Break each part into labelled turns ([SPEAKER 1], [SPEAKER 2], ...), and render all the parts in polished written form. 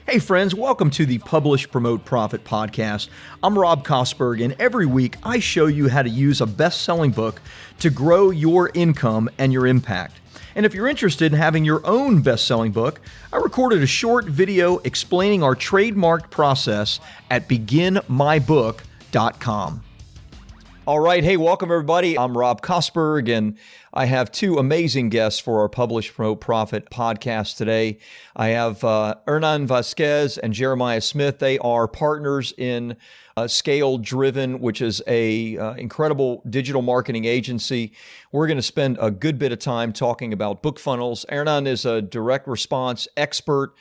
[SPEAKER 1] Hey friends, welcome to the Publish, Promote, Profit podcast. I'm Rob Kosberg, and every week I show you how to use a best-selling book to grow your income and your impact. And if you're interested in having your own best-selling book, I recorded a short video explaining our trademarked process at beginmybook.com. All right. Hey, welcome everybody. I'm Rob Kosberg, and I have two amazing guests for our Publish, Promote, Profit podcast today. I have Hernan Vazquez and Jeremias Smith. They are partners in Scale Driven, which is a incredible digital marketing agency. We're going to spend a good bit of time talking about book funnels. Hernan is a direct response expert.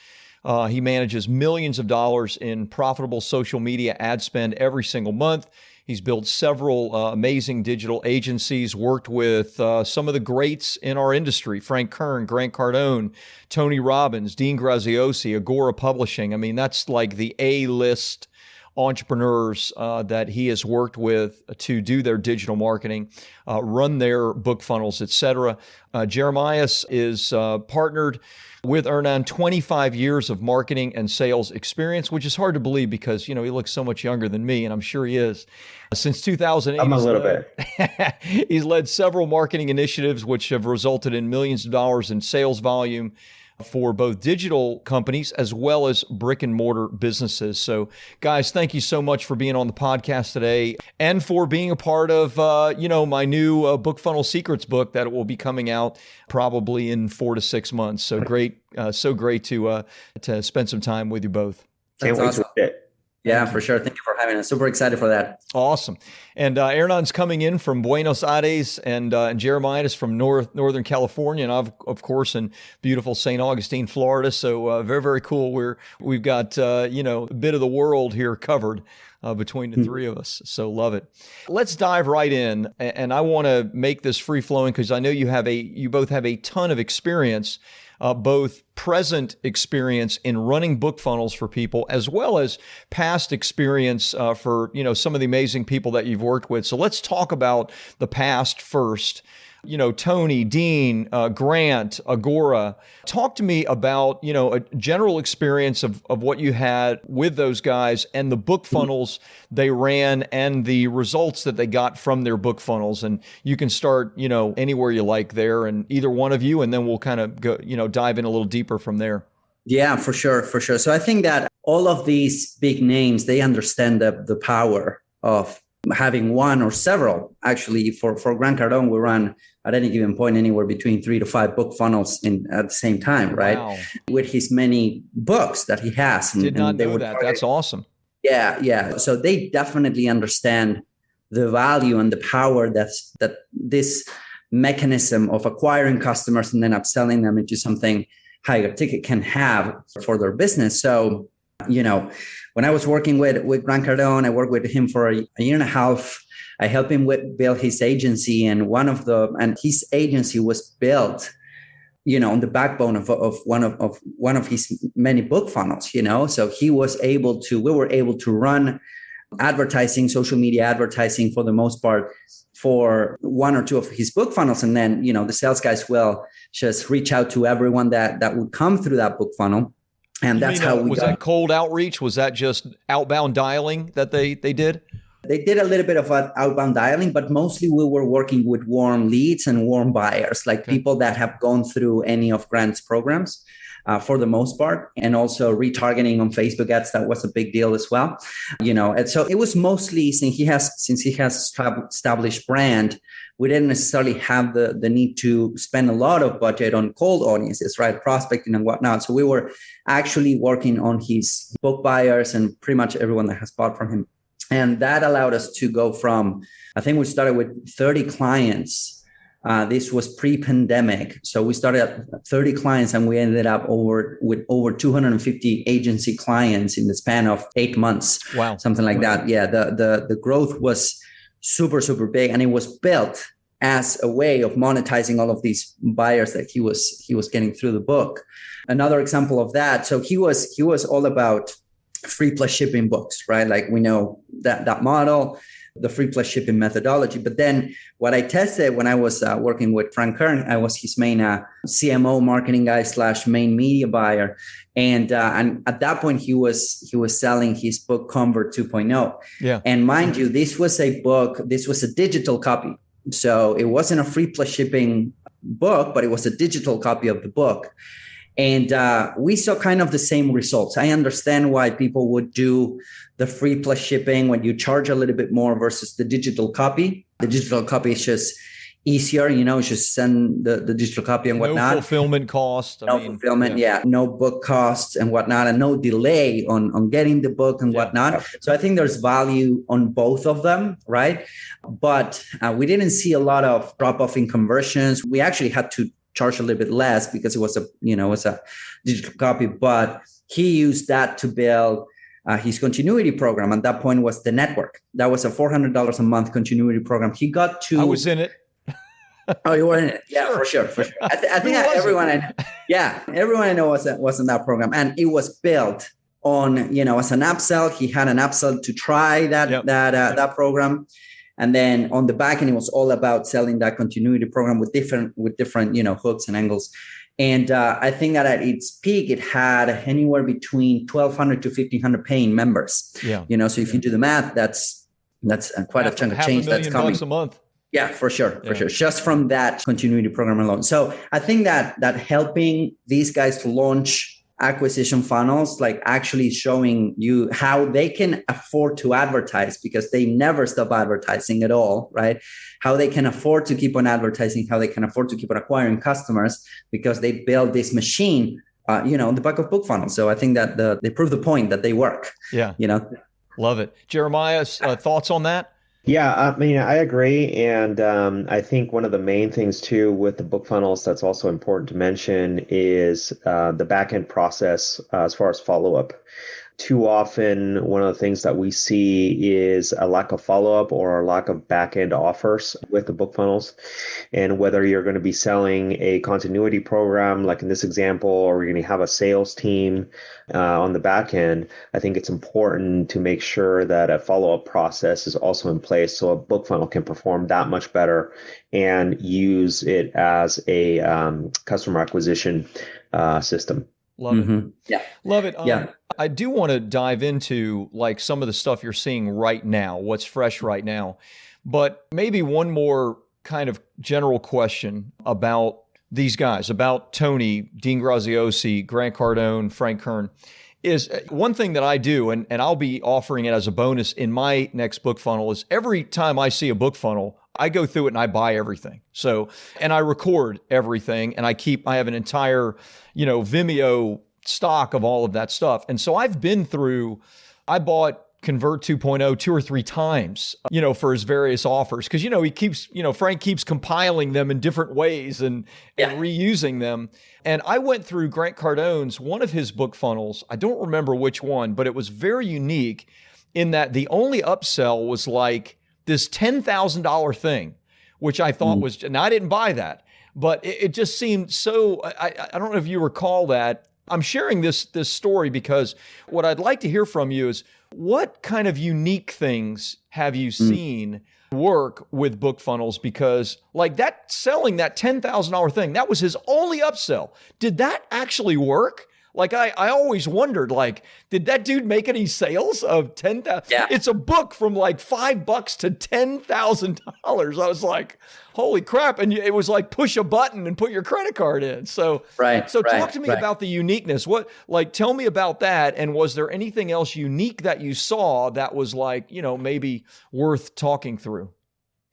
[SPEAKER 1] He manages millions of dollars in profitable social media ad spend every single month. He's built several amazing digital agencies, worked with some of the greats in our industry, Frank Kern, Grant Cardone, Tony Robbins, Dean Graziosi, Agora Publishing. I mean, that's like the A-list entrepreneurs that he has worked with to do their digital marketing, run their book funnels, etc. Jeremias is partnered with Hernan, 25 years of marketing and sales experience, which is hard to believe because, you know, he looks so much younger than me, and I'm sure he is. Since 2008,
[SPEAKER 2] I'm a little bit.
[SPEAKER 1] He's led several marketing initiatives which have resulted in millions of dollars in sales volume for both digital companies as well as brick and mortar businesses. So guys, thank you so much for being on the podcast today and for being a part of, my new Book Funnel Secrets book that will be coming out probably in 4 to 6 months. So great to spend some time with you both.
[SPEAKER 2] Can't wait to read it.
[SPEAKER 3] Yeah, for sure. Thank you for having us. Super excited for that.
[SPEAKER 1] Awesome. And Hernan's coming in from Buenos Aires, and Jeremias from Northern California, and I've, of course, in beautiful St. Augustine, Florida. So very, very cool. We've got a bit of the world here covered between the three of us. So love it. Let's dive right in, and I want to make this free flowing because I know you both have a ton of experience. Both present experience in running book funnels for people, as well as past experience for some of the amazing people that you've worked with. So let's talk about the past first. Tony, Dean, Grant, Agora. Talk to me about, a general experience of what you had with those guys and the book funnels they ran and the results that they got from their book funnels. And you can start, anywhere you like there, and either one of you, and then we'll kind of go, dive in a little deeper from there.
[SPEAKER 3] Yeah, for sure. So I think that all of these big names, they understand the power of having one or several. Actually, for Grant Cardone, we run at any given point anywhere between 3 to 5 book funnels at the same time, right?
[SPEAKER 1] Wow.
[SPEAKER 3] With his many books that he has.
[SPEAKER 1] Did not know that. That's awesome.
[SPEAKER 3] Yeah. So they definitely understand the value and the power that this mechanism of acquiring customers and then upselling them into something higher ticket can have for their business. So, when I was working with Grant Cardone, I worked with him for a year and a half. I helped him build his agency, and his agency was built, on the backbone of one of his many book funnels. So we were able to run advertising, social media advertising for the most part for 1 or 2 of his book funnels, and then the sales guys will just reach out to everyone that would come through that book funnel. And that's how we
[SPEAKER 1] was that cold outreach? Was that just outbound dialing that they did?
[SPEAKER 3] They did a little bit of outbound dialing, but mostly we were working with warm leads and warm buyers, like people that have gone through any of Grant's programs for the most part, and also retargeting on Facebook ads. That was a big deal as well. And so it was mostly since he has established brand, we didn't necessarily have the need to spend a lot of budget on cold audiences, right? Prospecting and whatnot. So we were actually working on his book buyers and pretty much everyone that has bought from him. And that allowed us to go from, I think we started with 30 clients. This was pre-pandemic. So we started at 30 clients and we ended up with over 250 agency clients in the span of 8 months.
[SPEAKER 1] Wow.
[SPEAKER 3] Something like that. Yeah. The growth was super, super big. And it was built as a way of monetizing all of these buyers that he was getting through the book. Another example of that. So he was all about free plus shipping books, right? Like we know that model. the free plus shipping methodology. But then what I tested when I was working with Frank Kern, I was his main CMO marketing guy / main media buyer. And at that point, he was selling his book Convert 2.0.
[SPEAKER 1] Yeah.
[SPEAKER 3] And mind you, this was a digital copy. So it wasn't a free plus shipping book, but it was a digital copy of the book. And we saw kind of the same results. I understand why people would do the free plus shipping when you charge a little bit more versus the digital copy. The digital copy is just easier, just send the digital copy and whatnot.
[SPEAKER 1] No fulfillment cost.
[SPEAKER 3] No book costs and whatnot, and no delay on getting the book and whatnot. So I think there's value on both of them, right? But we didn't see a lot of drop off in conversions. We actually had to charge a little bit less because it was a digital copy, but he used that to build his continuity program. At that point was the network. That was a $400 a month continuity program. He got to.
[SPEAKER 1] I was in it.
[SPEAKER 3] Oh, you were in it? Yeah, sure. For sure. I think everyone I know was in that program, and it was built on as an upsell. He had an upsell to try that program. And then on the back end, it was all about selling that continuity program with different hooks and angles. And I think that at its peak, it had anywhere between 1,200 to 1,500 paying members. Yeah. So if you do the math, that's quite a chunk of change that's coming.
[SPEAKER 1] $500,000 a month.
[SPEAKER 3] Yeah, for sure. Just from that continuity program alone. So I think that helping these guys to launch acquisition funnels, like actually showing you how they can afford to advertise, because they never stop advertising at all, right? How they can afford to keep on advertising, how they can afford to keep on acquiring customers, because they build this machine, on the back of book funnels. So I think that they prove the point that they work.
[SPEAKER 1] Yeah. Love it. Jeremias, thoughts on that?
[SPEAKER 2] Yeah, I mean, I agree. And I think one of the main things too with the book funnels that's also important to mention is the back-end process as far as follow-up. Too often, one of the things that we see is a lack of follow-up or a lack of back-end offers with the book funnels. And whether you're going to be selling a continuity program, like in this example, or you're going to have a sales team on the back end, I think it's important to make sure that a follow-up process is also in place so a book funnel can perform that much better and use it as a customer acquisition system.
[SPEAKER 1] Love it.
[SPEAKER 3] Yeah.
[SPEAKER 1] Love it. I do want to dive into like some of the stuff you're seeing right now, what's fresh right now. But maybe one more kind of general question about these guys, about Tony, Dean Graziosi, Grant Cardone, Frank Kern, is one thing that I do, and I'll be offering it as a bonus in my next book funnel, is every time I see a book funnel, I go through it and I buy everything. So, and I record everything, and I have an entire, Vimeo stock of all of that stuff. And so I bought Convert 2.0 2 or 3 times, for his various offers. Cause Frank keeps compiling them in different ways and reusing them. And I went through Grant Cardone's, one of his book funnels. I don't remember which one, but it was very unique in that the only upsell was like this $10,000 thing, which I thought was, and I didn't buy that, but it just seemed so, I don't know if you recall that. I'm sharing this story because what I'd like to hear from you is what kind of unique things have you seen work with book funnels? Because like that selling that $10,000 thing, that was his only upsell. Did that actually work? Like I always wondered, like, did that dude make any sales of $10,000? Yeah. It's a book from like $5 to $10,000. I was like, holy crap. And it was like push a button and put your credit card in. So talk to me about the uniqueness. Tell me about that. And was there anything else unique that you saw that was like, maybe worth talking through?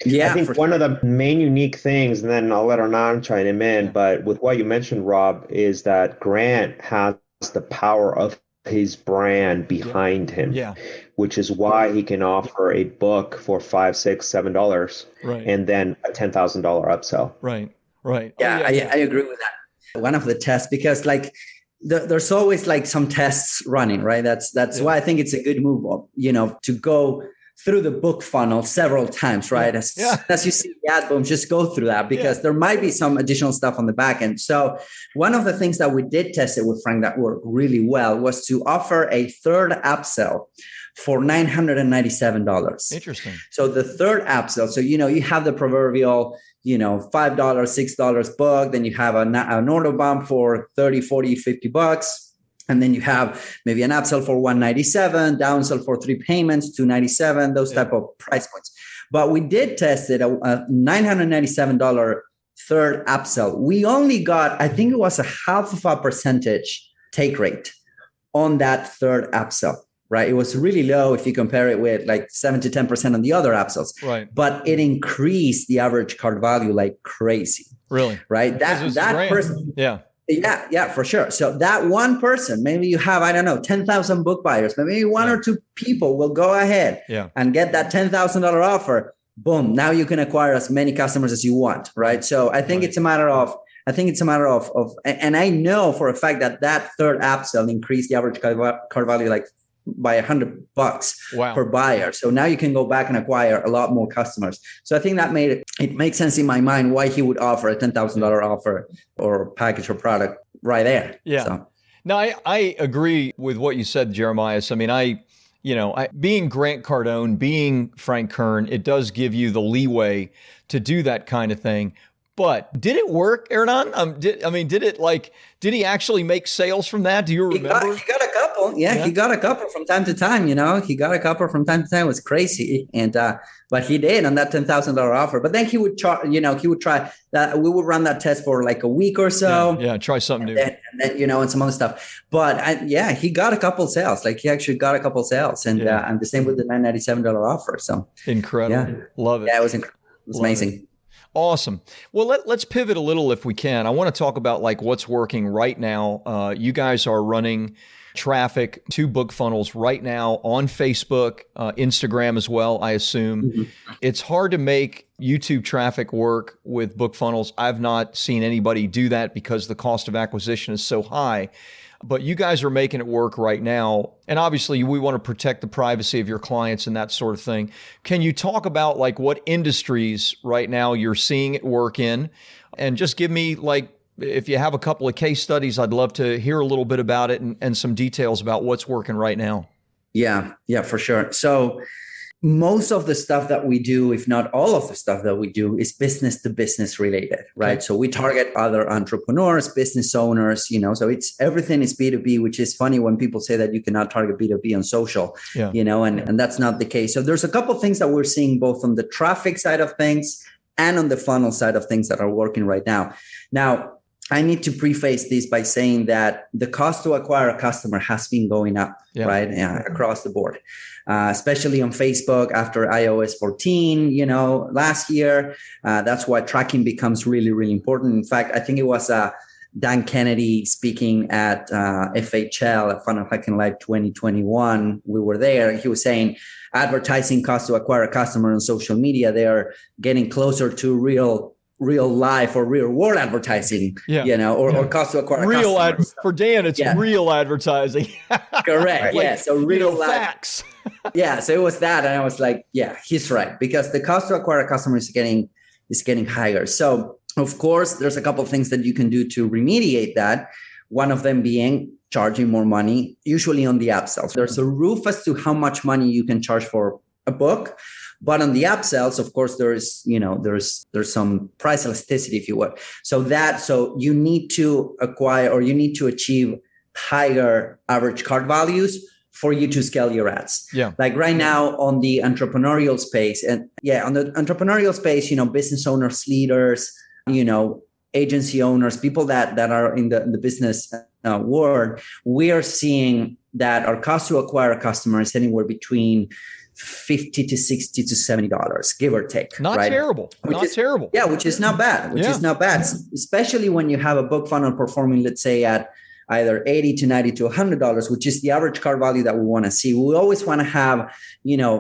[SPEAKER 2] Yeah, I think one of the main unique things, and then I'll let Hernan chime in, but with what you mentioned, Rob, is that Grant has the power of his brand behind him, which is why he can offer a book for $5, $6, $7, and then a $10,000 upsell.
[SPEAKER 1] Right.
[SPEAKER 3] Yeah, I agree with that. One of the tests, because like there's always like some tests running, right? That's why I think it's a good move, to go through the book funnel several times, right? As you see the ad boom, just go through that because there might be some additional stuff on the back end. So one of the things that we did test it with Frank that worked really well was to offer a third upsell for $997.
[SPEAKER 1] Interesting.
[SPEAKER 3] So the third upsell, so, you have the proverbial, $5, $6 book, then you have an order bump for 30, 40, $50. And then you have maybe an upsell for $197, downsell for 3 payments, $297, those type of price points. But we did test it, a $997 third upsell. We only got, I think it was a 0.5% take rate on that third upsell, right? It was really low if you compare it with like 7 to 10% on the other upsells.
[SPEAKER 1] Right.
[SPEAKER 3] But it increased the average cart value like crazy.
[SPEAKER 1] Really?
[SPEAKER 3] Right? That person.
[SPEAKER 1] Yeah.
[SPEAKER 3] Yeah, for sure. So that one person, maybe you have, 10,000 book buyers, but maybe one or two people will go ahead and get that $10,000 offer. Boom. Now you can acquire as many customers as you want. Right. So I think it's a matter of, and I know for a fact that third upsell increased the average cart value like by $100 per buyer. So now you can go back and acquire a lot more customers. So I think that it makes sense in my mind why he would offer a $10,000 offer or package or product right there.
[SPEAKER 1] Yeah.
[SPEAKER 3] So.
[SPEAKER 1] No, I agree with what you said, Jeremias. I mean, being Grant Cardone, being Frank Kern, it does give you the leeway to do that kind of thing. But did it work, Hernan? Did he actually make sales from that? Do you remember?
[SPEAKER 3] He got a couple. Yeah, he got a couple from time to time. He got a couple from time to time. It was crazy, and but he did on that $10,000 offer. But then he would try. He would try that. We would run that test for like a week or so.
[SPEAKER 1] Yeah, try something new.
[SPEAKER 3] And then and some other stuff. But he got a couple sales. Like he actually got a couple sales, and the same with the $997 offer. So
[SPEAKER 1] incredible.
[SPEAKER 3] Yeah.
[SPEAKER 1] Love it.
[SPEAKER 3] Yeah, it was incredible. It was amazing.
[SPEAKER 1] Awesome. Well, let's pivot a little if we can. I want to talk about like what's working right now. You guys are running traffic to BookFunnels right now on Facebook, Instagram as well, I assume. Mm-hmm. It's hard to make YouTube traffic work with BookFunnels. I've not seen anybody do that because the cost of acquisition is so high. But you guys are making it work right now. And obviously we want to protect the privacy of your clients and that sort of thing. Can you talk about like what industries right now you're seeing it work in? And just give me like, if you have a couple of case studies, I'd love to hear a little bit about it and some details about what's working right now.
[SPEAKER 3] Yeah, for sure. So most of the stuff that we do, if not all of the stuff that we do, is business to business related, right? Okay. So we target other entrepreneurs, business owners, so everything is B2B, which is funny when people say that you cannot target B2B on social, and that's not the case. So there's a couple of things that we're seeing both on the traffic side of things and on the funnel side of things that are working right now. Now, I need to preface this by saying that the cost to acquire a customer has been going up, right? Across the board, especially on Facebook after iOS 14, last year. That's why tracking becomes really, really important. In fact, I think it was Dan Kennedy speaking at FHL at Funnel Hacking Live 2021. We were there. He was saying advertising cost to acquire a customer on social media, they are getting closer to real life or real world advertising, or cost to acquire
[SPEAKER 1] real for Dan, it's real advertising.
[SPEAKER 3] Correct.
[SPEAKER 1] Like,
[SPEAKER 3] So real life.
[SPEAKER 1] Facts.
[SPEAKER 3] So it was that. And I was like, he's right. Because the cost to acquire a customer is getting higher. So of course, there's a couple of things that you can do to remediate that. One of them being charging more money, usually on the upsells. There's a roof as to how much money you can charge for a book. But on the upsells, of course, there's some price elasticity, if you will. So you need to acquire or you need to achieve higher average cart values for you to scale your ads. Yeah. Like right now on the entrepreneurial space, business owners, leaders, agency owners, people that are in the business world, we are seeing that our cost to acquire a customer is anywhere between $50 to $60 to $70, give or take.
[SPEAKER 1] Not terrible. Terrible.
[SPEAKER 3] Yeah, which is not bad. Is not bad, especially when you have a book funnel performing, let's say, at either $80 to $90 to $100, which is the average cart value that we want to see. We always want to have,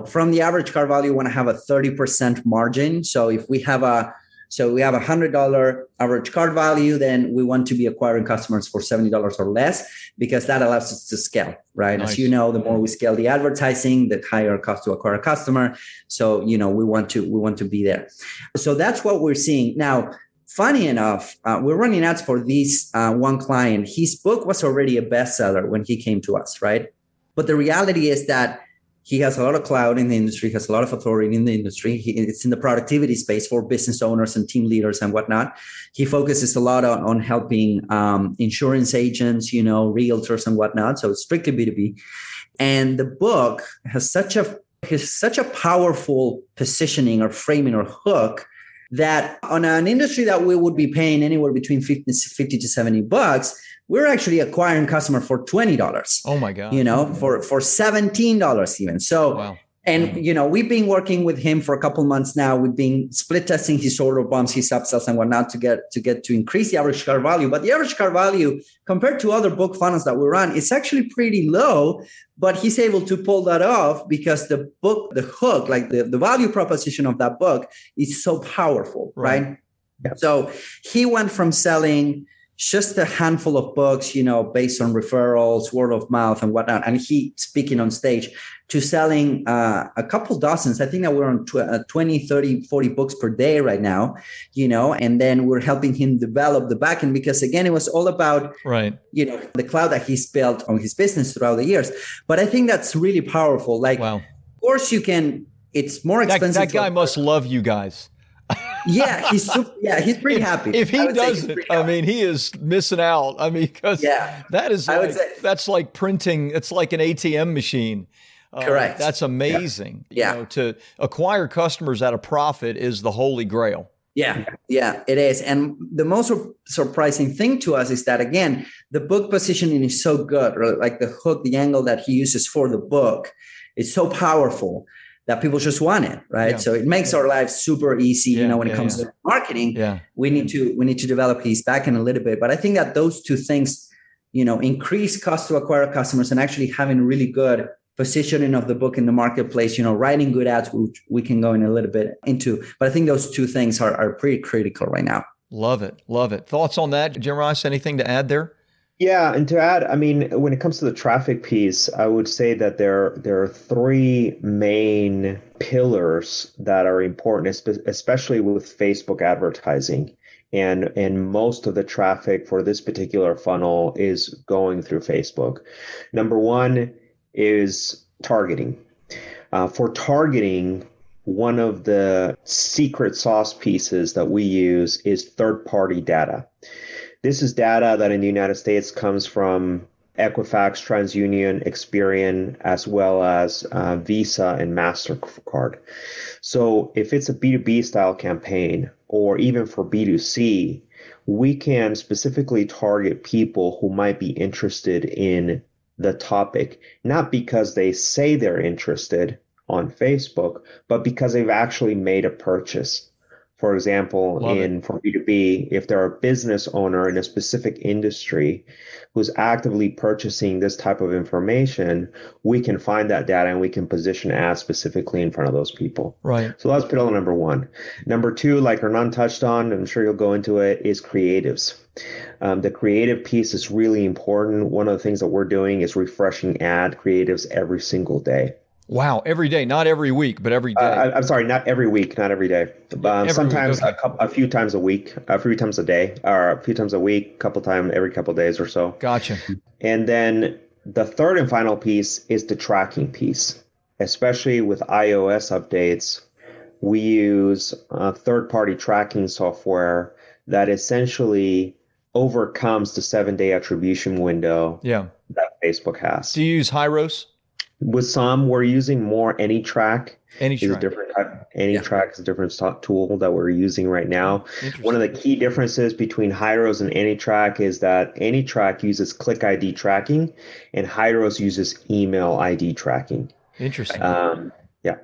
[SPEAKER 3] from the average cart value, we want to have a 30% margin. So if we have a $100 average cart value, then we want to be acquiring customers for $70 or less, because that allows us to scale, right? Nice. As you know, the more we scale the advertising, the higher cost to acquire a customer. So, we want to be there. So that's what we're seeing. Now, funny enough, we're running ads for this one client. His book was already a bestseller when he came to us, right? But the reality is that He has a lot of clout in the industry, has a lot of authority in the industry. It's in the productivity space for business owners and team leaders and whatnot. He focuses a lot on helping insurance agents, realtors and whatnot. So it's strictly B2B. And the book has such a powerful positioning or framing or hook that on an industry that we would be paying anywhere between 50 to $70, we're actually acquiring customer for $20.
[SPEAKER 1] Oh my God.
[SPEAKER 3] For $17 even. So, wow. And, we've been working with him for a couple months now. We've been split testing his order bumps, his upsells and whatnot to get to increase the average car value. But the average car value compared to other book funnels that we run, it's actually pretty low, but he's able to pull that off because the hook, like the value proposition of that book is so powerful, right? Yeah. So he went from selling just a handful of books, based on referrals, word of mouth and whatnot. And he speaking on stage to selling a couple dozens. I think that we're on 20, 30, 40 books per day right now, and then we're helping him develop the backend because again, it was all about, the cloud that he's built on his business throughout the years. But I think that's really powerful. Like, wow. Of course you can, it's more expensive.
[SPEAKER 1] That guy must love you guys.
[SPEAKER 3] Yeah, he's pretty happy.
[SPEAKER 1] If he doesn't, he is missing out. Because that is that's like printing. It's like an ATM machine.
[SPEAKER 3] Correct.
[SPEAKER 1] That's amazing. Yeah. To acquire customers at a profit is the holy grail.
[SPEAKER 3] Yeah, it is. And the most surprising thing to us is that, again, the book positioning is so good, right? Like the hook, the angle that he uses for the book is so powerful that people just want it, right? Yeah. So it makes our lives super easy, when it comes to marketing. Yeah. We need to develop his backend a little bit. But I think that those two things, increase cost to acquire customers and actually having really good positioning of the book in the marketplace, writing good ads, which we can go in a little bit into. But I think those two things are pretty critical right now.
[SPEAKER 1] Love it. Love it. Thoughts on that, Jeremias? Anything to add there?
[SPEAKER 2] Yeah, and to add, when it comes to the traffic piece, I would say that there are three main pillars that are important, especially with Facebook advertising. And most of the traffic for this particular funnel is going through Facebook. Number one is targeting. For targeting, one of the secret sauce pieces that we use is third-party data. This is data that in the United States comes from Equifax, TransUnion, Experian, as well as Visa and MasterCard. So if it's a B2B style campaign, or even for B2C, we can specifically target people who might be interested in the topic, not because they say they're interested on Facebook, but because they've actually made a purchase. For example, for B2B, if they're a business owner in a specific industry who's actively purchasing this type of information, we can find that data and we can position ads specifically in front of those people.
[SPEAKER 1] Right.
[SPEAKER 2] So that's pillar number one. Number two, like Hernan touched on, I'm sure you'll go into it, is creatives. The creative piece is really important. One of the things that we're doing is refreshing ad creatives every single day.
[SPEAKER 1] Wow, every day, not every week, but every day.
[SPEAKER 2] I'm sorry, not every week, not every day. Sometimes
[SPEAKER 1] week, okay.
[SPEAKER 2] a few times a week, a few times a day, or a few times a week, every couple of days or so.
[SPEAKER 1] Gotcha.
[SPEAKER 2] And then the third and final piece is the tracking piece. Especially with iOS updates, we use third-party tracking software that essentially overcomes the 7-day attribution window that Facebook has.
[SPEAKER 1] Do you use Hyros?
[SPEAKER 2] With some, we're using more AnyTrack.
[SPEAKER 1] AnyTrack
[SPEAKER 2] is a different type. AnyTrack is a different tool that we're using right now. One of the key differences between Hyros and AnyTrack is that AnyTrack uses click ID tracking, and Hyros uses email ID tracking.
[SPEAKER 1] Interesting.
[SPEAKER 3] Okay.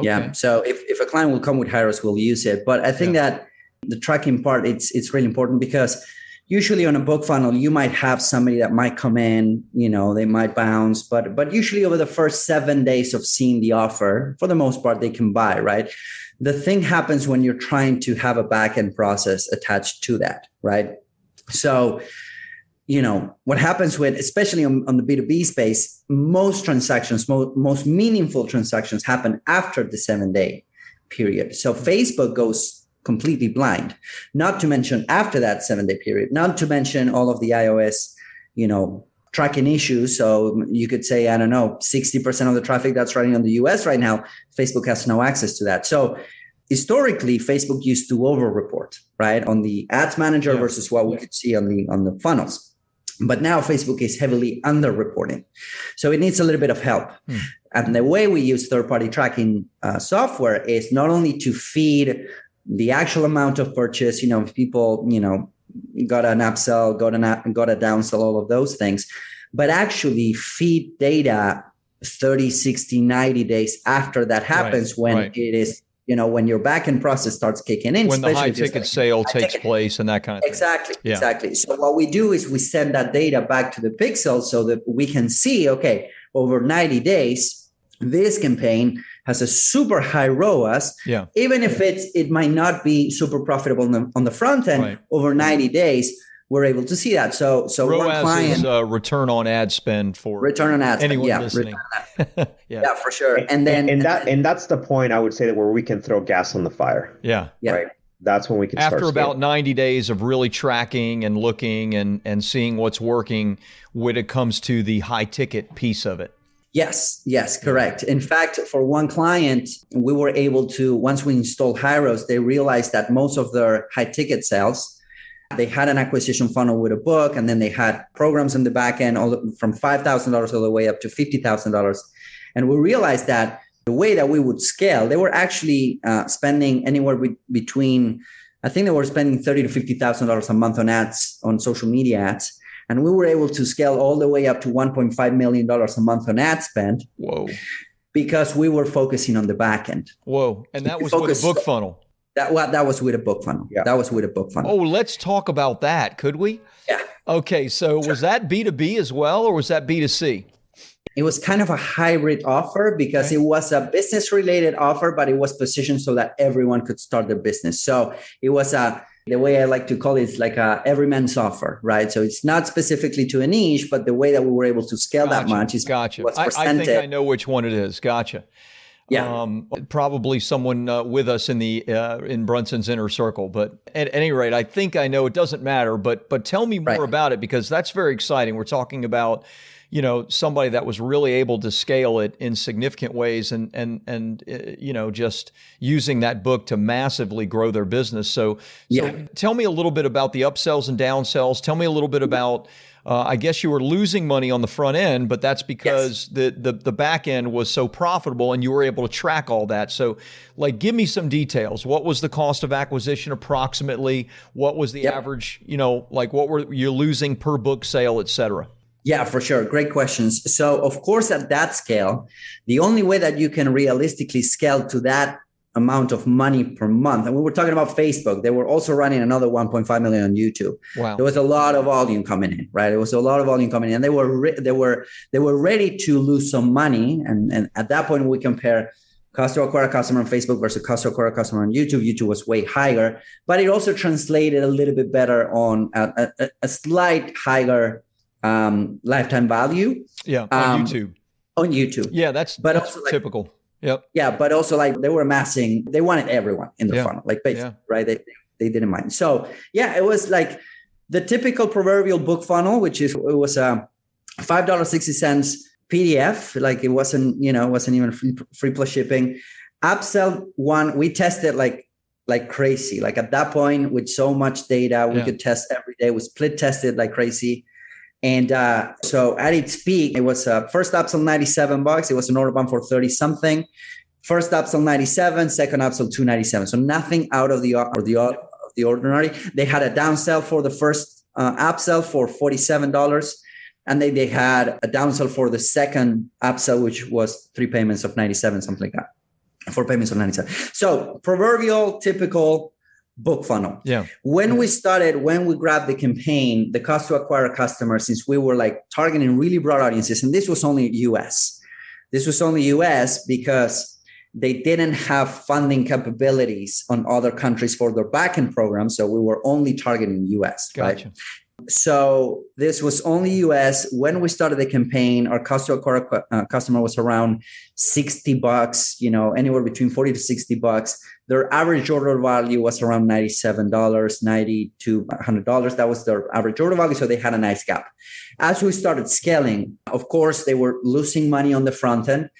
[SPEAKER 3] Yeah. So if a client will come with Hyros, we'll use it. But I think that the tracking part, it's really important because usually on a book funnel, you might have somebody that might come in, they might bounce, but usually over the first 7 days of seeing the offer, for the most part, they can buy, right? The thing happens when you're trying to have a back-end process attached to that, right? So, what happens with, especially on the B2B space, most transactions, most meaningful transactions happen after the 7-day period. So Facebook goes completely blind, not to mention after that 7-day period, not to mention all of the iOS, tracking issues. So you could say, I don't know, 60% of the traffic that's running on the US right now, Facebook has no access to that. So historically, Facebook used to over-report, right, on the ads manager versus what we could see on the funnels. But now Facebook is heavily under-reporting. So it needs a little bit of help. And the way we use third-party tracking software is not only to feed the actual amount of purchase, if people, got an upsell, got a downsell, all of those things, but actually feed data 30, 60, 90 days after that happens when it is, when your back-end process starts kicking in.
[SPEAKER 1] When the high-ticket sale takes place and that kind of thing.
[SPEAKER 3] Exactly. So what we do is we send that data back to the pixel so that we can see, okay, over 90 days, this campaign has a super high ROAS, even if it might not be super profitable on the front end. Over 90 days, we're able to see that. So
[SPEAKER 1] ROAS is return on ad spend for anyone listening.
[SPEAKER 3] Yeah, for sure. And
[SPEAKER 2] that's the point, I would say, that where we can throw gas on the fire. Right. That's when we can
[SPEAKER 1] start.
[SPEAKER 2] After
[SPEAKER 1] about 90 days of really tracking and looking and seeing what's working when it comes to the high ticket piece of it.
[SPEAKER 3] Yes, correct. In fact, for one client, we were able to, once we installed Hyros, they realized that most of their high ticket sales, they had an acquisition funnel with a book, and then they had programs in the back end from $5,000 all the way up to $50,000. And we realized that the way that we would scale, they were actually spending anywhere between, I think they were spending $30,000 to $50,000 a month on ads, on social media ads. And we were able to scale all the way up to $1.5 million a month on ad spend.
[SPEAKER 1] Whoa.
[SPEAKER 3] Because we were focusing on the back end.
[SPEAKER 1] Whoa. And that was with a book funnel.
[SPEAKER 3] That was with a book funnel. Yeah. That was with a book funnel.
[SPEAKER 1] Oh, let's talk about that. Could we?
[SPEAKER 3] Yeah.
[SPEAKER 1] Okay. So was that B2B as well, or was that B2C?
[SPEAKER 3] It was kind of a hybrid offer because it was a business related offer, but it was positioned so that everyone could start their business. So it was the way I like to call it is like a everyman's offer, right? So it's not specifically to a niche, but the way that we were able to scale that much is what's presented.
[SPEAKER 1] I think I know which one it is. Gotcha.
[SPEAKER 3] Yeah.
[SPEAKER 1] Probably someone with us in Brunson's inner circle, but at any rate, I think I know. It doesn't matter, but tell me more about it, because that's very exciting. We're talking about, somebody that was really able to scale it in significant ways and just using that book to massively grow their business. So tell me a little bit about the upsells and downsells. Tell me a little bit about, I guess you were losing money on the front end, but that's because the back end was so profitable and you were able to track all that. So give me some details. What was the cost of acquisition approximately? What was the average, what were you losing per book sale, et cetera?
[SPEAKER 3] Yeah, for sure. Great questions. So of course, at that scale, the only way that you can realistically scale to that amount of money per month, and we were talking about Facebook, they were also running another 1.5 million on YouTube.
[SPEAKER 1] Wow.
[SPEAKER 3] There was a lot of volume coming in, right? It was a lot of volume coming in, and they were ready to lose some money. And at that point, we compare cost to acquire a customer on Facebook versus cost to acquire a customer on YouTube. YouTube was way higher, but it also translated a little bit better on a slight higher lifetime value.
[SPEAKER 1] Yeah, on YouTube.
[SPEAKER 3] On YouTube.
[SPEAKER 1] Yeah, that's also typical. Yep.
[SPEAKER 3] Yeah, but also they were amassing, they wanted everyone in the funnel, basically, right? They didn't mind. So it was like the typical proverbial book funnel, which is, it was a $5.60 PDF. It wasn't even free plus shipping. Upsell one, we tested like crazy. At that point, with so much data, we could test every day. We split tested like crazy. And so at its peak, it was first upsell $97. It was an order bump for 30 something. First upsell $97, second upsell $297. So nothing out of the ordinary. They had a downsell for the first upsell for $47. And then they had a downsell for the second upsell, which was 3 payments of $97, something like that. 4 payments of $97. So proverbial, typical book funnel.
[SPEAKER 1] Yeah.
[SPEAKER 3] When we grabbed the campaign, the cost to acquire a customer, since we were targeting really broad audiences, and this was only US. This was only US because they didn't have funding capabilities on other countries for their backend programs. So we were only targeting US.
[SPEAKER 1] Gotcha.
[SPEAKER 3] Right? So this was only US. When we started the campaign, our cost to acquire customer was around $60, anywhere between 40 to $60. Their average order value was around $97, $90 to $100. That was their average order value. So they had a nice gap. As we started scaling, of course, they were losing money on the front end.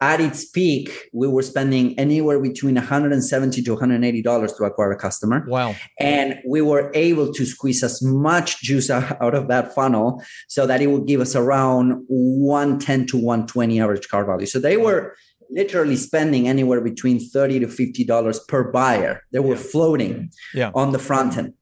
[SPEAKER 3] At its peak, we were spending anywhere between $170 to $180 to acquire a customer.
[SPEAKER 1] Wow.
[SPEAKER 3] And we were able to squeeze as much juice out of that funnel so that it would give us around 110 to 120 average cart value. So they were literally spending anywhere between $30 to $50 per buyer. They were floating on the front end.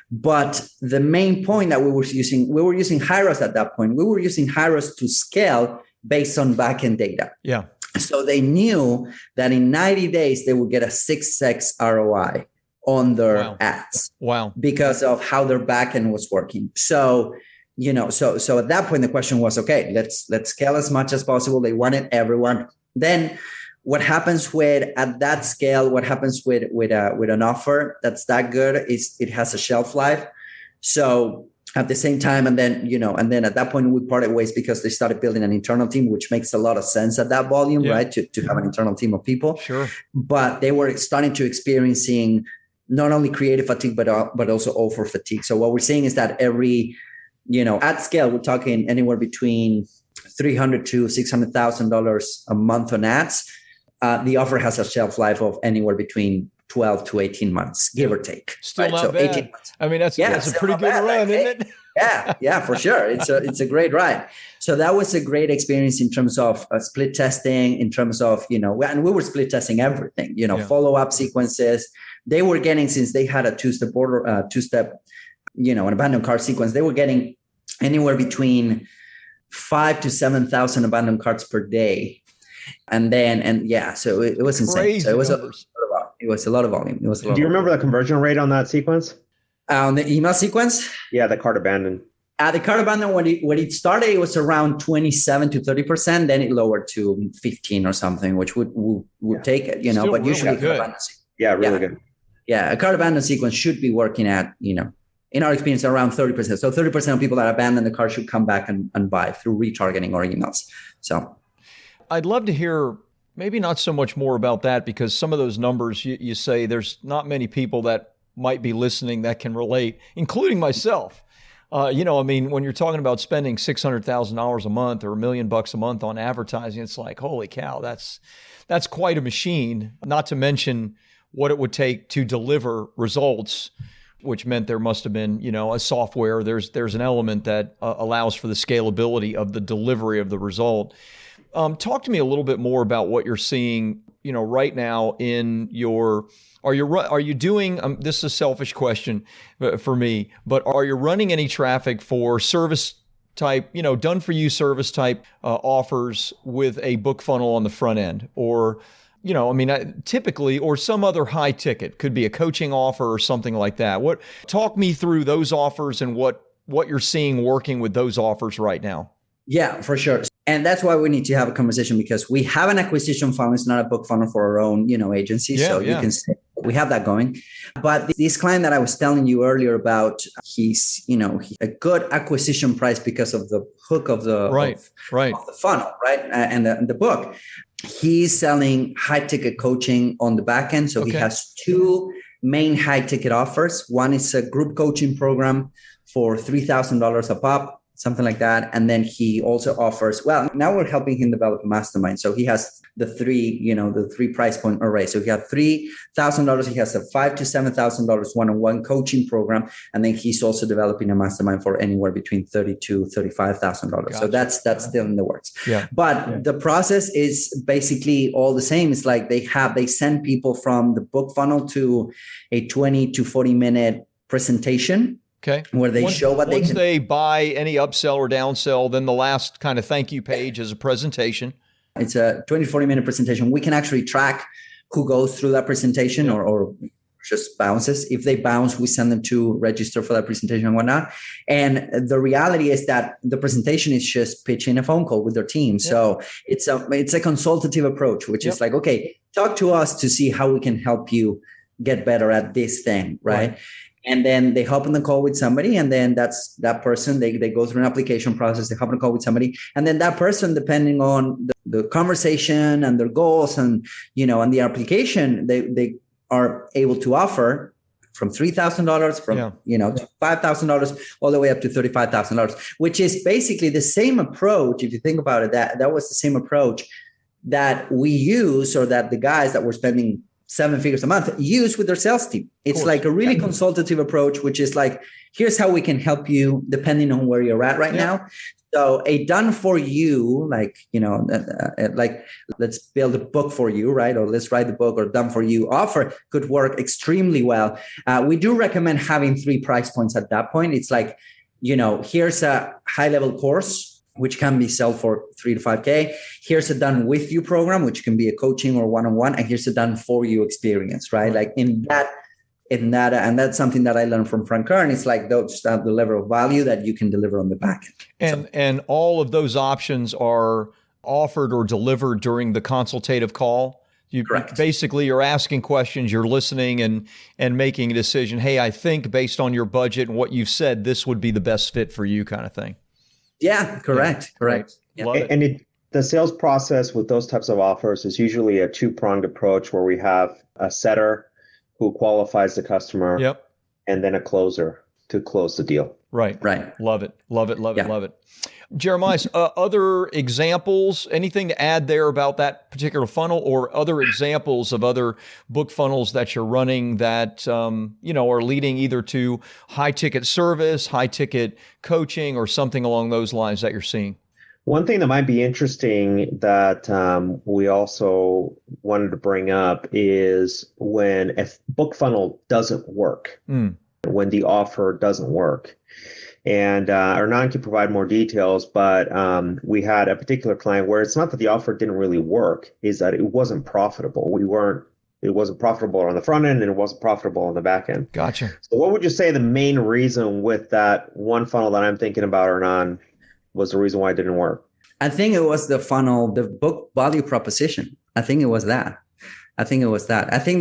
[SPEAKER 3] But the main point that we were using Hyros at that point. We were using Hyros to scale based on backend data.
[SPEAKER 1] Yeah.
[SPEAKER 3] So they knew that in 90 days, they would get a 6x ROI on their ads.
[SPEAKER 1] Wow.
[SPEAKER 3] Because of how their backend was working. So, so at that point, the question was, okay, let's scale as much as possible. They wanted everyone. Then what happens at that scale, what happens with an offer that's that good is it has a shelf life. So at the same time, and then at that point we parted ways because they started building an internal team, which makes a lot of sense at that volume, right? To have an internal team of people.
[SPEAKER 1] Sure.
[SPEAKER 3] But they were starting to experiencing not only creative fatigue, but also offer fatigue. So what we're seeing is that every, at scale, we're talking anywhere between $300,000 to $600,000 a month on ads. The offer has a shelf life of anywhere between 12 to 18 months, give or take.
[SPEAKER 1] Still not bad. 18 months. I mean, that's a pretty good run, isn't it?
[SPEAKER 3] Yeah, for sure. It's a great ride. So that was a great experience in terms of split testing, in terms of, and we were split testing everything, follow-up sequences. They were getting, since they had a two-step, an abandoned cart sequence, they were getting anywhere between 5,000 to 7,000 abandoned carts per day. So it was insane.
[SPEAKER 1] Crazy
[SPEAKER 3] so it was
[SPEAKER 1] numbers.
[SPEAKER 3] It was a lot of volume.
[SPEAKER 2] Do you remember the conversion rate on that sequence?
[SPEAKER 3] On the email sequence?
[SPEAKER 2] Yeah, the cart abandoned.
[SPEAKER 3] The cart abandoned, when it started, it was around 27 to 30%. Then it lowered to 15 or something, which would take it,
[SPEAKER 1] Still
[SPEAKER 3] but
[SPEAKER 1] really
[SPEAKER 3] usually
[SPEAKER 1] good.
[SPEAKER 2] Really good.
[SPEAKER 3] Yeah, a cart abandoned sequence should be working at, in our experience, around 30%. So 30% of people that abandon the cart should come back and buy through retargeting or emails. So
[SPEAKER 1] I'd love to hear maybe not so much more about that, because some of those numbers you say there's not many people that might be listening that can relate, including myself. When you're talking about spending $600,000 a month or $1 million a month on advertising, it's like, holy cow, that's quite a machine. Not to mention what it would take to deliver results, which meant there must have been, a software. There's an element that allows for the scalability of the delivery of the result. Talk to me a little bit more about what you're seeing, right now in your. Are you doing? This is a selfish question for me, but are you running any traffic for service type, done for you service type offers with a book funnel on the front end, or typically, or some other high ticket, could be a coaching offer or something like that. Talk me through those offers and what you're seeing working with those offers right now.
[SPEAKER 3] Yeah, for sure. And that's why we need to have a conversation, because we have an acquisition funnel. It's not a book funnel for our own, agency. You can say we have that going. But this client that I was telling you earlier about, he's a good acquisition price because of the hook of the of the funnel, right? And the book. He's selling high ticket coaching on the back end. So he has two main high ticket offers. One is a group coaching program for $3,000 a pop, something like that. And then he also offers, now we're helping him develop a mastermind. So he has the three price point array. So he has $3,000. He has a $5,000 to $7,000 one-on-one coaching program. And then he's also developing a mastermind for anywhere between $30,000 to $35,000. Gotcha. So that's still in the works. Yeah. But the process is basically all the same. It's like they send people from the book funnel to a 20 to 40 minute presentation.
[SPEAKER 1] Okay.
[SPEAKER 3] Where they show what
[SPEAKER 1] once they buy any upsell or downsell, then the last kind of thank you page is a presentation.
[SPEAKER 3] It's a 20, 40 minute presentation. We can actually track who goes through that presentation or just bounces. If they bounce, we send them to register for that presentation and whatnot. And the reality is that the presentation is just pitching a phone call with their team. Yeah. So it's a consultative approach, which is like, okay, talk to us to see how we can help you get better at this thing, right? And then they hop on the call with somebody, and then that's that person. They go through an application process. They hop on a call with somebody, and then that person, depending on the conversation and their goals, and and the application, they are able to offer from $3,000 to $5,000 all the way up to $35,000, which is basically the same approach. If you think about it, that was the same approach that we use, or that the guys that were spending 7 figures a month use with their sales team. It's like a really consultative approach, which is like, here's how we can help you depending on where you're at right now. So a done for you, like let's build a book for you, right? Or let's write the book, or done for you offer could work extremely well. We do recommend having 3 price points at that point. It's like, here's a high level course, which can be sold for $3,000 to $5,000. Here's a done with you program, which can be a coaching or one-on-one, and here's a done for you experience, right? Like in that, and that's something that I learned from Frank Kern. It's like those the level of value that you can deliver on the back end.
[SPEAKER 1] And all of those options are offered or delivered during the consultative call.
[SPEAKER 3] Correct.
[SPEAKER 1] Basically, you're asking questions, you're listening and making a decision. Hey, I think based on your budget and what you've said, this would be the best fit for you, kind of thing.
[SPEAKER 3] Yeah, correct.
[SPEAKER 1] Yeah. Love it.
[SPEAKER 2] And the sales process with those types of offers is usually a 2-pronged approach, where we have a setter who qualifies the customer, and then a closer to close the deal.
[SPEAKER 1] Right. Love it. Love it. Jeremias, other examples, anything to add there about that particular funnel, or other examples of other book funnels that you're running that, are leading either to high ticket service, high ticket coaching, or something along those lines that you're seeing?
[SPEAKER 2] One thing that might be interesting that we also wanted to bring up is when a book funnel doesn't work, when the offer doesn't work. And Hernan can provide more details, but we had a particular client where it's not that the offer didn't really work, is that it wasn't profitable. It wasn't profitable on the front end, and it wasn't profitable on the back end.
[SPEAKER 1] Gotcha.
[SPEAKER 2] So what would you say the main reason with that one funnel that I'm thinking about, Hernan, was the reason why it didn't work?
[SPEAKER 3] I think it was the funnel, the book value proposition. I think it was that. I think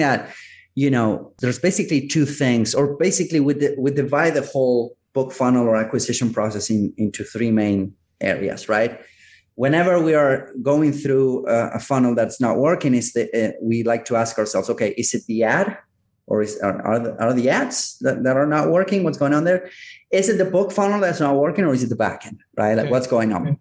[SPEAKER 3] that, there's basically 2 things, or basically we divide the whole book funnel or acquisition process into 3 main areas, right? Whenever we are going through a funnel that's not working, we like to ask ourselves, okay, is it the ad, or are the ads that are not working? What's going on there? Is it the book funnel that's not working, or is it the back end, right? Like what's going on?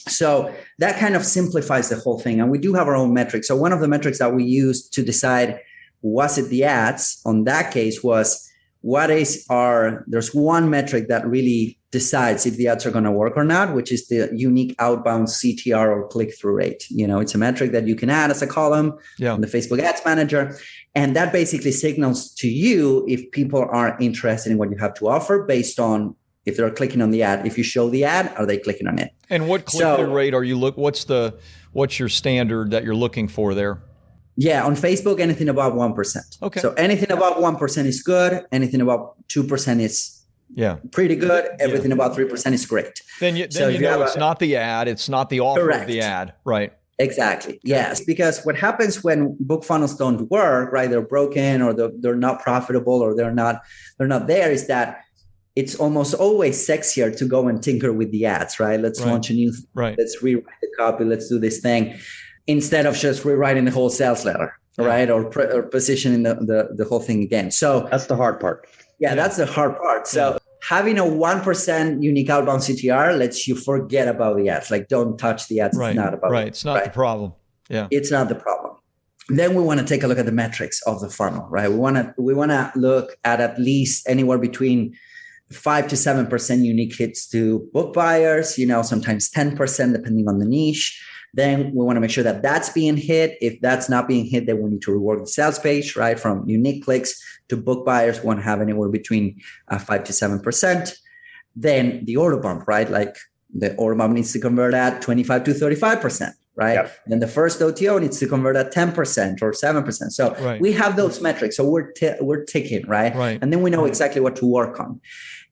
[SPEAKER 3] So that kind of simplifies the whole thing. And we do have our own metrics. So one of the metrics that we used to decide, was it the ads, on that case was, there's one metric that really decides if the ads are going to work or not, which is the unique outbound CTR, or click-through rate. It's a metric that you can add as a column in the Facebook Ads Manager. And that basically signals to you if people are interested in what you have to offer based on if they're clicking on the ad. If you show the ad, are they clicking on it?
[SPEAKER 1] And what click-through rate are you what's your standard that you're looking for there?
[SPEAKER 3] Yeah, on Facebook, anything above 1%.
[SPEAKER 1] Okay.
[SPEAKER 3] So anything above 1% is good. Anything above 2% is pretty good. Everything above 3% is great.
[SPEAKER 1] Then you know it's not the ad. It's not the offer of the ad. Right.
[SPEAKER 3] Exactly. Yes. Because what happens when book funnels don't work, right? They're broken, or they're not profitable, or they're not there, is that it's almost always sexier to go and tinker with the ads, right? Let's launch a new thing.
[SPEAKER 1] Right.
[SPEAKER 3] Let's rewrite the copy. Let's do this thing, instead of just rewriting the whole sales letter, right? Or positioning the whole thing again. So
[SPEAKER 2] that's the hard part.
[SPEAKER 3] Yeah, that's the hard part. So having a 1% unique outbound CTR lets you forget about the ads. Like, don't touch the ads.
[SPEAKER 1] Right.
[SPEAKER 3] It's not about
[SPEAKER 1] It's not the problem. Yeah.
[SPEAKER 3] It's not the problem. Then we want to take a look at the metrics of the funnel, right? We want to look at least anywhere between 5 to 7% unique hits to book buyers, sometimes 10%, depending on the niche. Then we want to make sure that that's being hit. If that's not being hit, then we need to rework the sales page, right? From unique clicks to book buyers, we want to have anywhere between 5 to 7%. Then the order bump, right? Like the order bump needs to convert at 25 to 35%, right? Yep. And then the first OTO needs to convert at 10% or 7%. So we have those metrics. So we're ticking, right? And then we know exactly what to work on.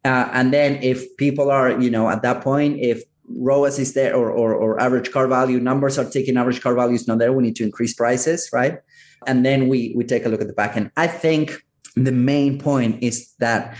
[SPEAKER 3] And then if people are, at that point, if ROAS is there, or average car value numbers are ticking, average car value is not there, we need to increase prices, right? And then we take a look at the back end. I think the main point is that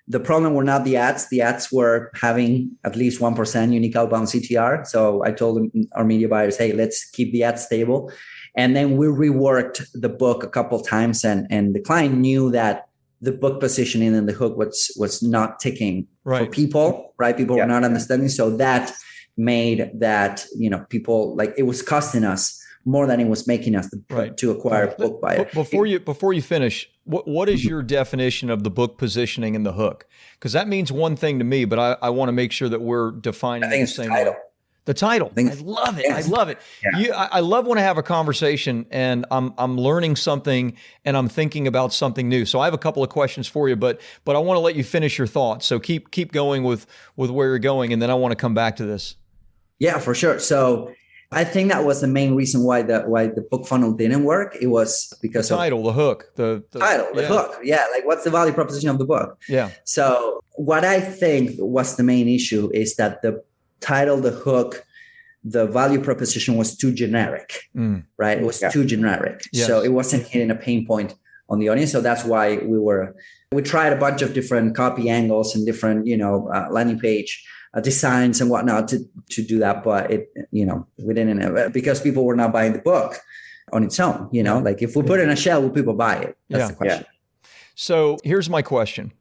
[SPEAKER 3] the problem were not the ads. The ads were having at least 1% unique outbound CTR. So I told our media buyers, hey, let's keep the ads stable. And then we reworked the book a couple of times, and the client knew that the book positioning and the hook was not ticking for people, right? People were not understanding. So that made that, people, like, it was costing us more than it was making us to acquire book buyers.
[SPEAKER 1] Before you finish, what is your definition of the book positioning and the hook? Because that means one thing to me, but I want to make sure that we're defining the same way. The title. I love it.
[SPEAKER 3] Yes.
[SPEAKER 1] I love it.
[SPEAKER 3] Yeah.
[SPEAKER 1] I love when I have a conversation and I'm learning something and I'm thinking about something new. So I have a couple of questions for you, but I want to let you finish your thoughts. So keep going with where you're going, and then I want to come back to this. Yeah,
[SPEAKER 3] for sure. So I think that was the main reason why the book funnel didn't work. It was because
[SPEAKER 1] the title, the hook, the
[SPEAKER 3] title, the hook. Yeah. Like, what's the value proposition of the book?
[SPEAKER 1] Yeah.
[SPEAKER 3] So what I think was the main issue is that the title, the hook, the value proposition was too generic, right? It was too generic. Yes. So it wasn't hitting a pain point on the audience. So that's why we tried a bunch of different copy angles and different, landing page designs and whatnot to do that. But we didn't, because people were not buying the book on its own, like, if we put it in a shell, will people buy it? That's the question.
[SPEAKER 1] Yeah. So here's my question.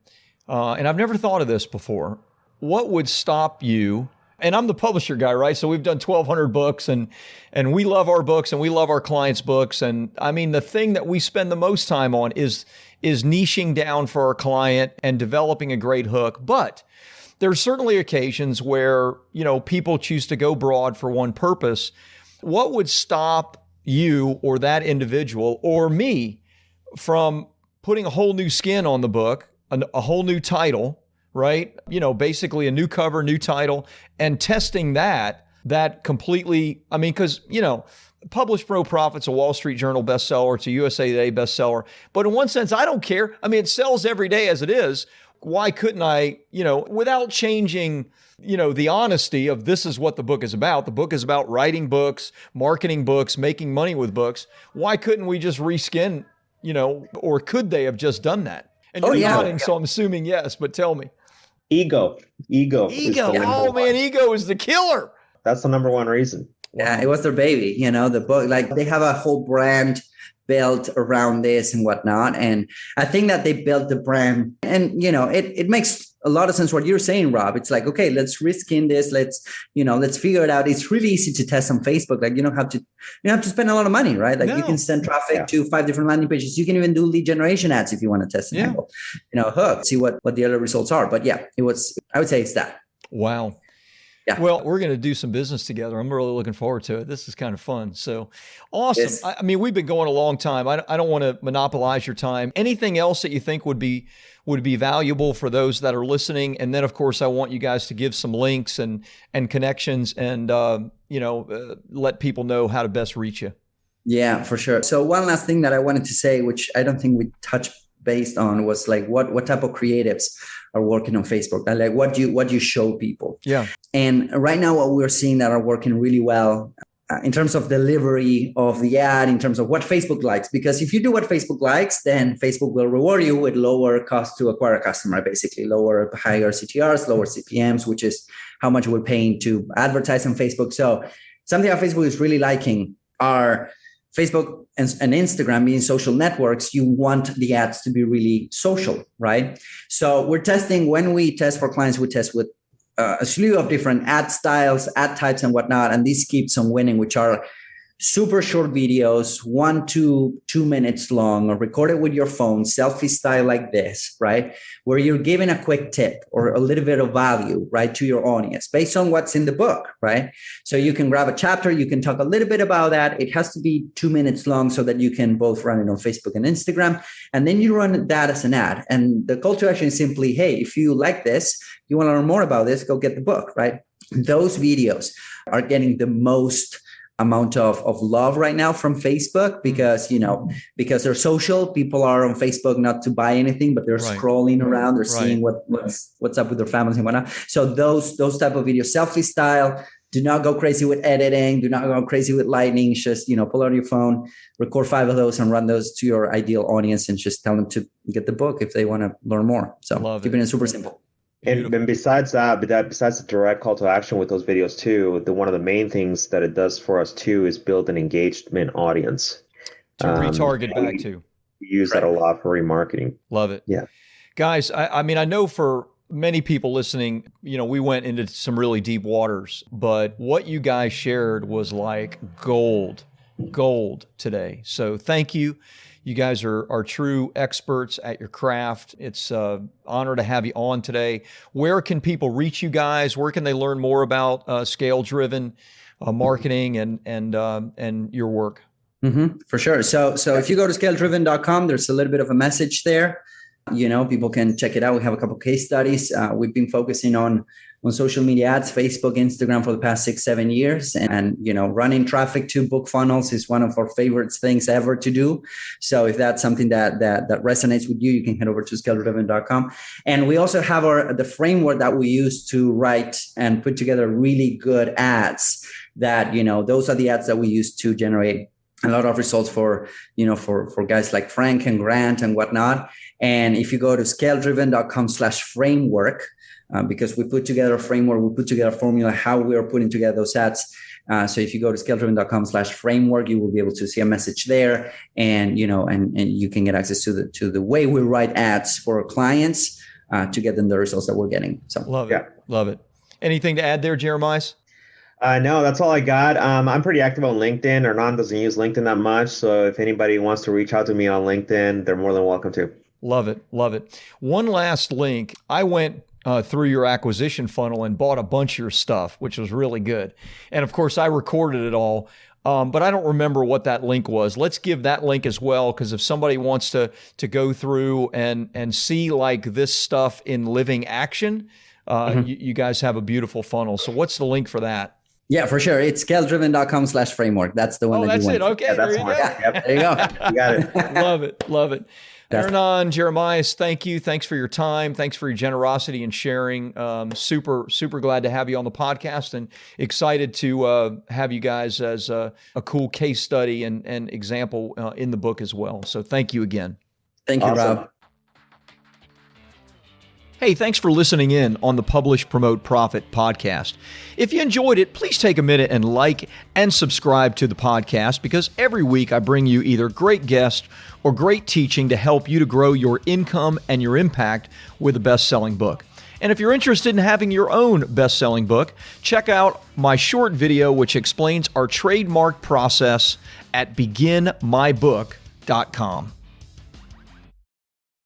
[SPEAKER 1] And I've never thought of this before. What would stop you? And I'm the publisher guy, right? So we've done 1,200 books, and we love our books and we love our clients' books. And I mean, the thing that we spend the most time on is niching down for our client and developing a great hook. But there's certainly occasions where, people choose to go broad for one purpose. What would stop you or that individual or me from putting a whole new skin on the book, a whole new title, right? Basically a new cover, new title, and testing that completely. I mean, because, Publish Pro Profit's a Wall Street Journal bestseller. It's a USA Today bestseller. But in one sense, I don't care. I mean, it sells every day as it is. Why couldn't I, without changing, the honesty of this is what the book is about. The book is about writing books, marketing books, making money with books. Why couldn't we just reskin, or could they have just done that? And you're nodding, so I'm assuming yes, but tell me.
[SPEAKER 2] Ego.
[SPEAKER 1] Oh man, ego is the killer.
[SPEAKER 2] That's the number one reason.
[SPEAKER 3] Yeah, it was their baby, the book, like, they have a whole brand built around this and whatnot. And I think that they built the brand, and, it makes a lot of sense what you're saying, Rob. It's like, okay, let's reskin this. Let's figure it out. It's really easy to test on Facebook. Like, you don't have to spend a lot of money, right? Like, you can send traffic to 5 different landing pages. You can even do lead generation ads if you want to test an angle, hook, see what the other results are. But I would say it's that.
[SPEAKER 1] Wow. Yeah. Well, we're going to do some business together. I'm really looking forward to it. This is kind of fun. So awesome. Yes. I mean, we've been going a long time. I don't want to monopolize your time. Anything else that you think would be valuable for those that are listening? And then, of course, I want you guys to give some links and connections and, let people know how to best reach you.
[SPEAKER 3] Yeah, for sure. So one last thing that I wanted to say, which I don't think we touched based on, was like what type of creatives are working on Facebook, and like what you show people.
[SPEAKER 1] Yeah.
[SPEAKER 3] And right now, what we're seeing that are working really well in terms of delivery of the ad, in terms of what Facebook likes. Because if you do what Facebook likes, then Facebook will reward you with lower cost to acquire a customer, basically higher CTRs, lower CPMs, which is how much we're paying to advertise on Facebook. So something that Facebook is really liking are Facebook and Instagram being social networks. You want the ads to be really social, right? So we're testing, when we test for clients, we test with a slew of different ad styles, ad types and whatnot. And these keeps on winning, which are super short videos, 1 to 2 minutes long, or recorded with your phone, selfie style like this, right? Where you're giving a quick tip or a little bit of value, right, to your audience based on what's in the book, right? So you can grab a chapter, you can talk a little bit about that. It has to be 2 minutes long so that you can both run it on Facebook and Instagram. And then you run that as an ad. And the call to action is simply, hey, if you like this, you want to learn more about this, go get the book, right? Those videos are getting the most amount of love right now from Facebook because they're social. People are on Facebook not to buy anything, but they're scrolling around. They're seeing what's up with their families and whatnot. So those type of videos, selfie style, Do not go crazy with editing. Do not go crazy with lighting. Just, pull out your phone, record 5 of those and run those to your ideal audience and just tell them to get the book if they want to learn more. So keeping it super simple.
[SPEAKER 2] And besides that, besides the direct call to action with those videos too, one of the main things that it does for us too is build an engagement audience.
[SPEAKER 1] To retarget back to.
[SPEAKER 2] We use that a lot for remarketing.
[SPEAKER 1] Love it.
[SPEAKER 2] Yeah.
[SPEAKER 1] Guys, I mean, I know for many people listening, we went into some really deep waters, but what you guys shared was like gold today. So thank you. You guys are true experts at your craft. It's an honor to have you on today. Where can people reach you guys? Where can they learn more about scale-driven marketing and your work?
[SPEAKER 3] For sure. So if you go to scaledriven.com, there's a little bit of a message there. People can check it out. We have a couple of case studies. We've been focusing on social media ads, Facebook, Instagram for the past 6-7 years. And, running traffic to book funnels is one of our favorite things ever to do. So if that's something that resonates with you, you can head over to scaledriven.com. And we also have the framework that we use to write and put together really good ads that, those are the ads that we use to generate a lot of results for guys like Frank and Grant and whatnot. And if you go to scaledriven.com/framework, because we put together a framework, we put together a formula, how we are putting together those ads. So if you go to scaledriven.com/framework, you will be able to see a message there, and you can get access to the way we write ads for our clients to get them the results that we're getting. So
[SPEAKER 1] love it. Anything to add there, Jeremias?
[SPEAKER 2] No, that's all I got. I'm pretty active on LinkedIn. Hernan doesn't use LinkedIn that much. So if anybody wants to reach out to me on LinkedIn, they're more than welcome to. Love it.
[SPEAKER 1] One last link. I went through your acquisition funnel and bought a bunch of your stuff, which was really good. And of course, I recorded it all, but I don't remember what that link was. Let's give that link as well, because if somebody wants to go through and see like this stuff in living action, you guys have a beautiful funnel. So what's the link for that?
[SPEAKER 3] Yeah, for sure. It's scaledriven.com/framework. That's the one.
[SPEAKER 1] Oh, that's it. Okay.
[SPEAKER 2] Yeah, that's
[SPEAKER 1] there
[SPEAKER 3] you go.
[SPEAKER 2] You got it.
[SPEAKER 1] Love it. Hernan, Jeremias, thank you. Thanks for your time. Thanks for your generosity and sharing. Super glad to have you on the podcast, and excited to have you guys as a cool case study and example in the book as well. So thank you again.
[SPEAKER 3] Thank you,
[SPEAKER 2] Awesome.
[SPEAKER 3] Rob.
[SPEAKER 1] Hey, thanks for listening in on the Publish, Promote, Profit podcast. If you enjoyed it, please take a minute and like and subscribe to the podcast, because every week I bring you either great guests or great teaching to help you to grow your income and your impact with a best-selling book. And if you're interested in having your own best-selling book, check out my short video which explains our trademark process at beginmybook.com.